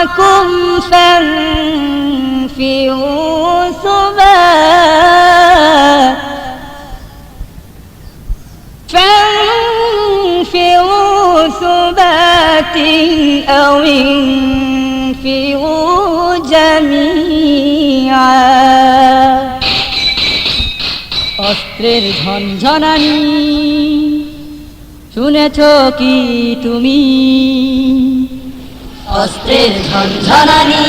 معكم فانفروا ثبات أو انفروا جميعا অস্ত্রের ঝনঝনানি শুনেছ কি তুমি? অস্ত্রের ঝনঝনানি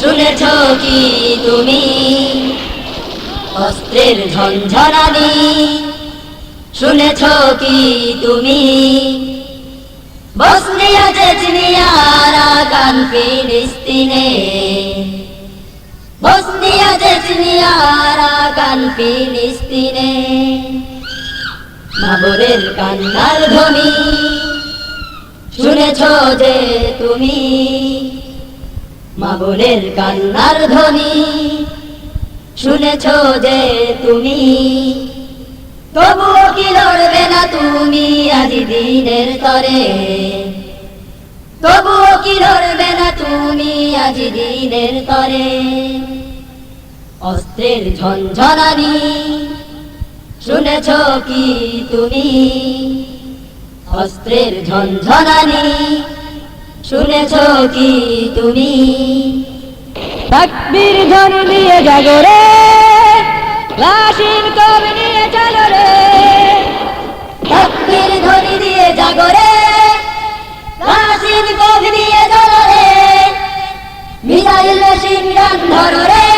শুনেছ কি তুমি? অস্ত্রের ঝনঝনানি শুনেছ কি তুমি? বসনিয়া চেচনিয়া আরাকান ফিলিস্তিনে, বসনিয়া চেচনিয়া আরাকান ফিলিস্তিনে মাবরের কান্নার ধ্বনি শুনেছ যে তুমি? মাবরের কান্নার ধ্বনি শুনেছ যে তুমি? তবুও কি লড়বে না তুমি আজ দিনের তরে? তবুও কি লড়বে না তুমি আজ দিনের তরে? অস্ত্রের ঝনঝনানি শুনেছ কি তুমি? অস্ত্রের ঝনঝনানি শুনেছ কি তুমি? তাকবীর ধ্বনি দিয়ে জাগো রে, লাশিন কবি নিয়ে চলো রে। তাকবীর ধ্বনি দিয়ে জাগো রে, লাশিন কবি নিয়ে চলো রে। মিসাইল মেশিন গান ধরো রে,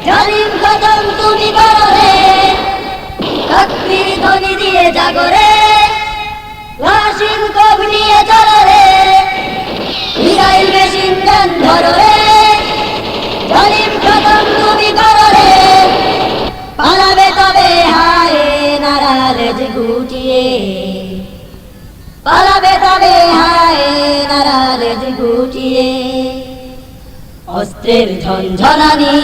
জালিম খতম তুমি করো রে। তাকবীর ধ্বনি দিয়ে জাগো রে, লাশিন কবি নিয়ে চলো রে। মিসাইল মেশিন গান ধরো রে, জালিম খতম তুমি করো রে। পালাবে তবে হায় নারালেজ গুটিয়ে, পালাবে তবে হায় নারালেজ গুটিয়ে। অস্ত্রের ঝনঝনানি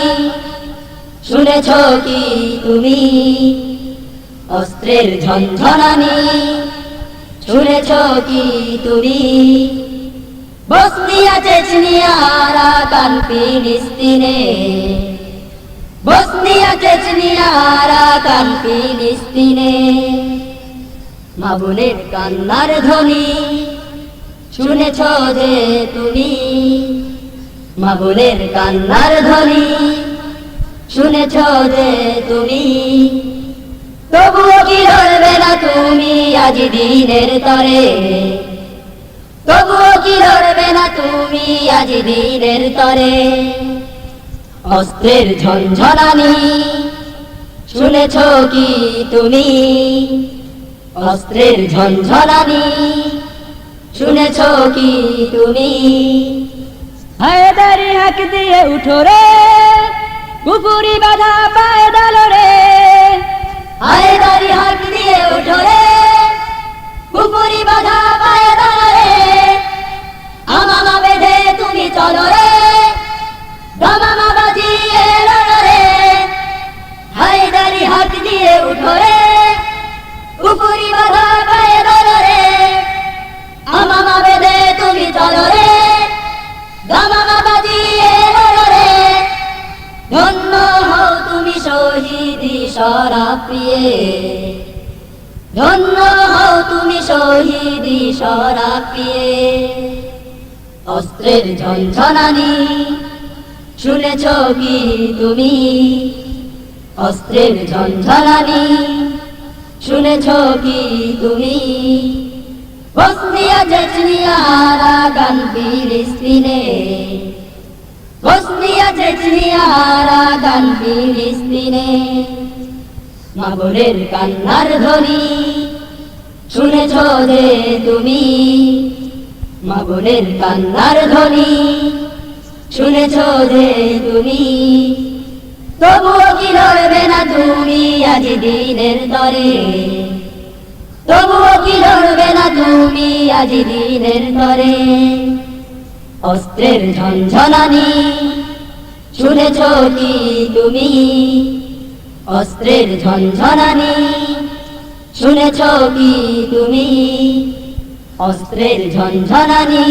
শুনেছ কি তুমি? অস্ত্রের ঝনঝনানি শুনেছ কি তুমি? বসনিয়া চেচনিয়া আরাকান ফিলিস্তিনে, বসনিয়া চেচনিয়া আরাকান ফিলিস্তিনে মা বোনের কান্নার ধ্বনি শুনেছ যে তুমি? মা বোনের কান্নার ধ্বনি শুনেছ যে তুমি? তবুও কি লড়বে না তুমি আজ দিনের তরে? তবুও কি লড়বে না তুমি আজ দিনের তরে? অস্ত্রের ঝনঝনানি শুনেছ কি তুমি? অস্ত্রের ঝনঝনানি শুনেছ কি তুমি? হায়দারি হাক দিয়ে উঠো রে, কুপুরি বাধা পায়ে ডালো রে। হায়দারি হাক দিয়ে উঠো রে, কুপুরি বাধা পায়ে দাঁড়া রে। আমামা বেঁধে তুমি চলো রে, দামামা বাজিয়ে লড়ো রে। হায়দারি হাক দিয়ে উঠো রে, কুপুরি বাধা পায়ে দাঁড়া রে। আমামা বেঁধে তুমি চলো রে, দামামা বাজিয়ে লড়ো রে। ধন্য হও তুমি শহীদি শরাফিয়ে, ধন্য হও তুমি শহীদি শরাফিয়ে। অস্ত্রের ঝনঝনানি শুনেছ কি তুমি? অস্ত্রের ঝনঝনানি শুনেছ কি তুমি? বসনিয়া চেচনিয়া আরাকান ফিলিস্তিনে, বসনিয়া চেচনিয়া আরাকান ফিলিস্তিনে মা বোনের কান্নার ধ্বনি শুনেছ যে তুমি? মা বোনের কান্নার ধ্বনি শুনেছ যে তুমি? তবুও কি লড়বে না তুমি আজ দিনের তরে? তবুও কি লড়বে না তুমি আজ দিনের তরে? অস্ত্রের ঝনঝনানি শুনেছ কি তুমি? অস্ত্রের ঝনঝনানি শুনেছ কি তুমি? অস্ত্রের ঝনঝনানি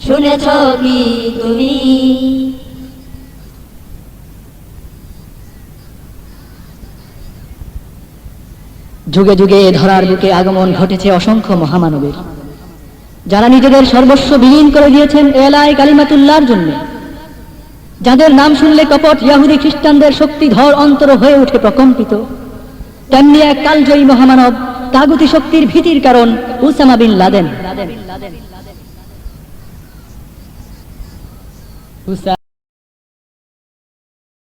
শুনেছ কি তুমি? যুগে যুগে ধরার বুকে আগমন ঘটেছে অসংখ্য মহামানবের, যারা নিজেদের সর্বস্ব বিলীন করে দিয়েছেন এলায় কালিমাতুল্লাহর জন্য, যাদের নাম শুনলে কপট ইহুদি খ্রিস্টানদের শক্তিধর অন্তর হয়ে ওঠে প্রকম্পিত। তেমনি এক কালজয়ী মহামানব, তাগুতি শক্তির ভীতির কারণ উসামা বিন লাদেন।